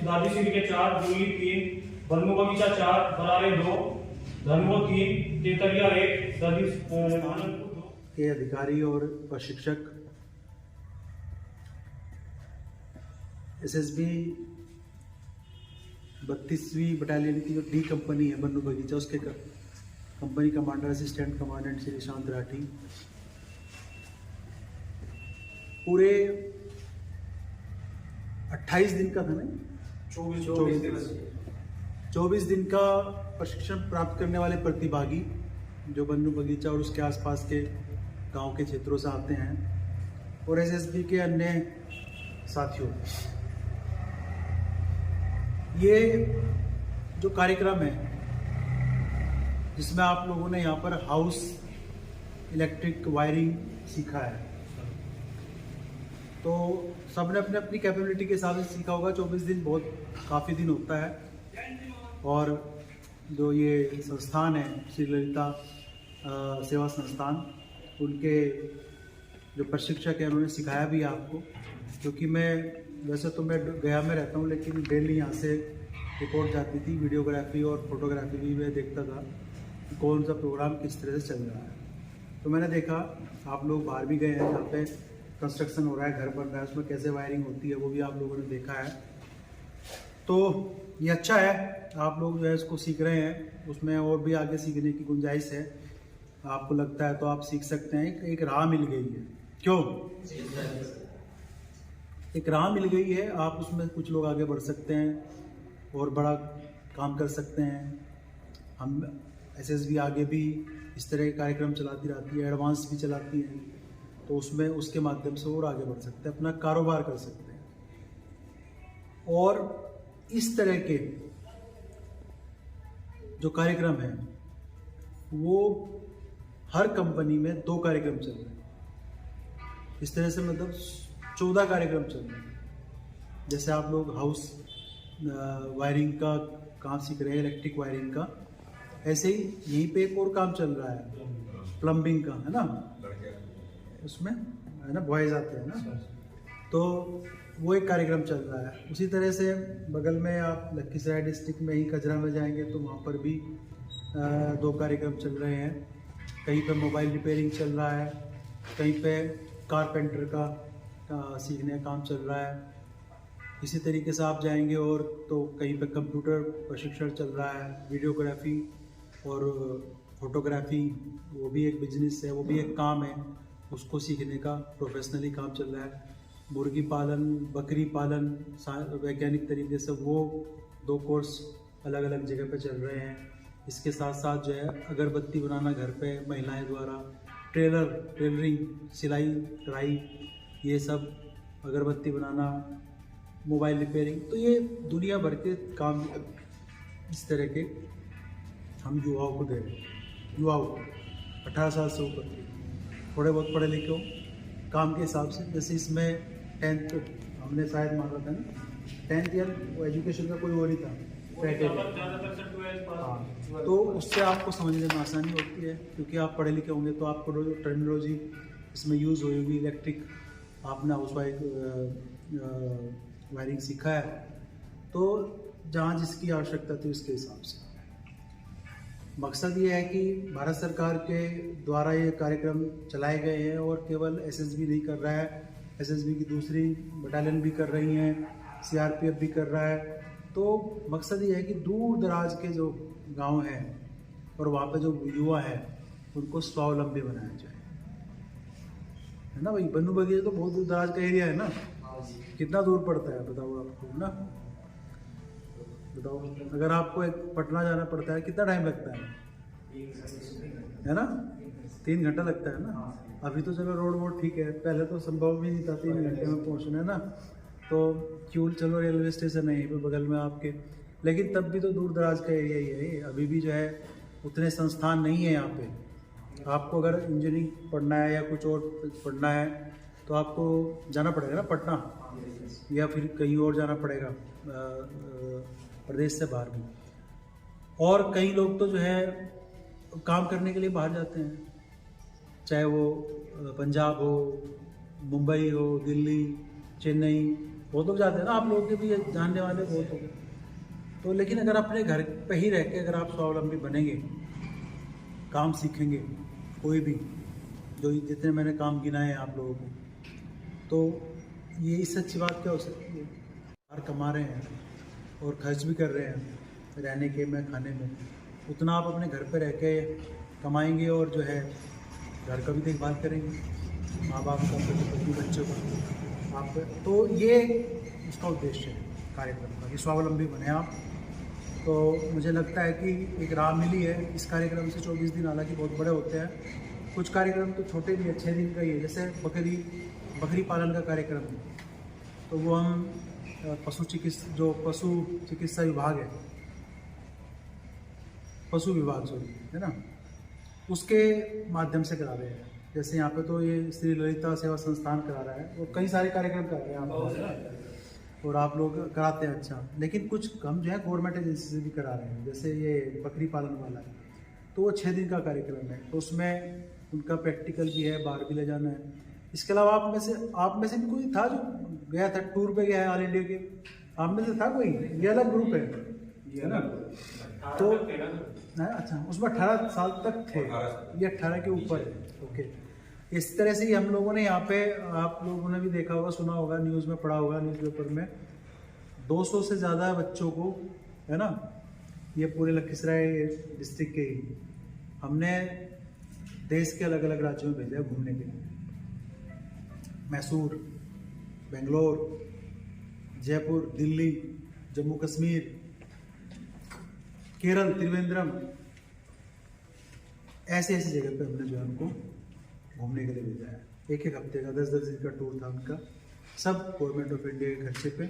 दादी सीढ़ी के 4, दूली 3, बन्नू बगीचा 4, बरारे 2, धनवो 3, तेतरिया 1, दादी के अधिकारी और प्रशिक्षक एसएसबी 32वीं बटालियन की जो डी कंपनी है बन्नू बगीचा, उसके company commander assistant commandant Shri शांत राठी, पूरे 28 दिन का था ना, 24 दिन का प्रशिक्षण प्राप्त करने वाले प्रतिभागी जो बन्नू बगीचा और उसके आसपास के गांव के क्षेत्रों से आते हैं, और एसएसबी के अन्य साथियों, ये जो कार्यक्रम है जिसमें आप लोगों ने यहाँ पर हाउस इलेक्ट्रिक वायरिंग सीखा है, तो सबने अपने अपनी कैपेबिलिटी के हिसाब से सीखा होगा। 24 दिन बहुत काफ़ी दिन होता है। और जो ये संस्थान है श्री ललिता सेवा संस्थान, उनके जो प्रशिक्षक हैं उन्होंने सिखाया भी आपको, क्योंकि वैसे तो मैं गया में रहता हूँ, लेकिन डेली यहाँ से रिपोर्ट जाती थी, वीडियोग्राफी और फोटोग्राफी भी मैं देखता था कि कौन सा प्रोग्राम किस तरह से चल रहा है। तो मैंने देखा आप लोग बाहर भी गए हैं जहाँ पे कंस्ट्रक्शन हो रहा है, घर बन रहा है, उसमें कैसे वायरिंग होती है वो भी आप लोगों ने देखा है। तो ये अच्छा है, आप लोग जो है इसको सीख रहे हैं, उसमें और भी आगे सीखने की गुंजाइश है। आपको लगता है तो आप सीख सकते हैं। एक राह मिल गई है, क्यों एक राह मिल गई है, आप उसमें कुछ लोग आगे बढ़ सकते हैं और बड़ा काम कर सकते हैं। हम एसएसबी आगे भी इस तरह के कार्यक्रम चलाती रहती है, एडवांस भी चलाती है, तो उसमें उसके माध्यम से और आगे बढ़ सकते हैं, अपना कारोबार कर सकते हैं। और इस तरह के जो कार्यक्रम है वो हर कंपनी में 2 कार्यक्रम चल रहे हैं। इस तरह से मतलब 14 कार्यक्रम चल रहे हैं। जैसे आप लोग हाउस वायरिंग का काम सीख रहे हैं, इलेक्ट्रिक वायरिंग का, ऐसे ही यहीं पे एक और काम चल रहा है प्लम्बिंग का, है ना, उसमें है ना बॉयज आते हैं ना, तो वो एक कार्यक्रम चल रहा है। उसी तरह से बगल में आप लखीसराय डिस्ट्रिक्ट में ही कजरा में जाएंगे तो वहाँ पर भी 2 कार्यक्रम चल रहे हैं। कहीं पे मोबाइल रिपेयरिंग चल रहा है, कहीं पे कारपेंटर का सीखने का काम चल रहा है। इसी तरीके से आप जाएंगे और तो कहीं पे कंप्यूटर प्रशिक्षण चल रहा है, वीडियोग्राफी और फोटोग्राफी, वो भी एक बिजनेस है, वो भी एक काम है, उसको सीखने का प्रोफेशनली काम चल रहा है। मुर्गी पालन, बकरी पालन वैज्ञानिक तरीके से, वो 2 कोर्स अलग अलग जगह पे चल रहे हैं। इसके साथ साथ जो है अगरबत्ती बनाना घर पे महिलाएं द्वारा, टेलरिंग, सिलाई कढ़ाई, ये सब अगरबत्ती बनाना, मोबाइल रिपेयरिंग, तो ये दुनिया भर के काम इस तरह के हम युवाओं को दे रहे हैं। युवाओं 18 साल से ऊपर के, थोड़े बहुत पढ़े लिखे हो काम के हिसाब से। जैसे इसमें 10th हमने शायद मांगा था ना, 10th या एजुकेशन का कोई वो नहीं था क्राइटेरिया, हाँ, तो उससे आपको समझने में आसानी होती है, क्योंकि आप पढ़े लिखे होंगे तो आपको टर्मिनोलॉजी इसमें यूज़ होगी। इलेक्ट्रिक आपने हाउस वायरिंग सीखा है, तो जहाँ जिसकी आवश्यकता थी उसके हिसाब से। मकसद ये है कि भारत सरकार के द्वारा ये कार्यक्रम चलाए गए हैं, और केवल एसएसबी नहीं कर रहा है, एसएसबी की दूसरी बटालियन भी कर रही हैं, सीआरपीएफ भी कर रहा है। तो मकसद ये है कि दूर दराज के जो गांव हैं और वहाँ पे जो युवा है उनको स्वावलंबी बनाया जाए, है ना भाई। बन्नू बगीचा तो बहुत दूर दराज का एरिया है ना, कितना दूर पड़ता है बताओ आपको, है ना, बताओ। अगर आपको एक पटना जाना पड़ता है कितना टाइम लगता है ना, 3 घंटा लगता है ना। अभी तो चलो रोड वोड ठीक है, पहले तो संभव भी नहीं था 3 घंटे में पहुंचना, है ना। तो क्यों, चलो रेलवे स्टेशन है यहीं पे बगल में आपके, लेकिन तब भी तो दूर दराज का एरिया ही है। अभी भी जो है उतने संस्थान नहीं है यहाँ पे। आपको अगर इंजीनियरिंग पढ़ना है या कुछ और पढ़ना है तो आपको जाना पड़ेगा ना पटना, या फिर कहीं और जाना पड़ेगा प्रदेश से बाहर भी। और कई लोग तो जो है काम करने के लिए बाहर जाते हैं, चाहे वो पंजाब हो, मुंबई हो, दिल्ली, चेन्नई, बहुत लोग जाते हैं ना, आप लोगों के भी जानने वाले बहुत हो। तो लेकिन अगर अपने घर पे ही रह के अगर आप स्वावलंबी बनेंगे, काम सीखेंगे, कोई भी जो जितने मैंने काम गिनाए हैं आप लोगों को, तो ये इससे अच्छी बात क्या हो सकती है। बाहर कमा रहे हैं और खर्च भी कर रहे हैं रहने के में, खाने में, उतना आप अपने घर पे रह के कमाएंगे और जो है घर का भी देखभाल करेंगे, माँ बाप का, पति बच्चों का, आप। तो ये इसका उद्देश्य है कार्यक्रम का कि स्वावलंबी बने आप। तो मुझे लगता है कि एक राह मिली है इस कार्यक्रम से। 24 दिन हालांकि बहुत बड़े होते हैं, कुछ कार्यक्रम तो छोटे भी है, 6 दिन का ही है। जैसे बकरी पालन का कार्यक्रम है, तो वो हम पशु चिकित्सा विभाग है, पशु विभाग सॉरी, है ना, उसके माध्यम से करा रहे हैं। जैसे यहाँ पे तो ये श्री ललिता सेवा संस्थान करा रहा है, और कई सारे कार्यक्रम कर रहे हैं आप और आप लोग कराते हैं। अच्छा, लेकिन कुछ कम जो है गवर्नमेंट एजेंसी से भी करा रहे हैं। जैसे ये बकरी पालन वाला है, तो वो 6 दिन का कार्यक्रम है, तो उसमें उनका प्रैक्टिकल भी है, बाहर भी ले जाना है। इसके अलावा आप में से भी कोई था जो गया था, टूर पे गया है ऑल इंडिया के? आप में से था कोई? ये अलग ग्रुप है ना? तो अच्छा, उसमें 18 साल तक थे, ये 18 के ऊपर है। ओके, इस तरह से ही हम लोगों ने यहाँ पे, आप लोगों ने भी देखा होगा, सुना होगा, न्यूज़ में पढ़ा होगा, न्यूज़पेपर में, 200 से ज़्यादा बच्चों को, है ना, ये पूरे लखीसराय डिस्ट्रिक्ट के ही हमने देश के अलग अलग राज्यों में भेजा घूमने के लिए। मैसूर, बेंगलोर, जयपुर, दिल्ली, जम्मू कश्मीर, केरल, त्रिवेंद्रम, ऐसे जगह पे हमने जो है उनको घूमने के लिए भेजा है। एक हफ्ते का 10-10 दिन का टूर था उनका, सब गवर्नमेंट ऑफ इंडिया के खर्चे पे।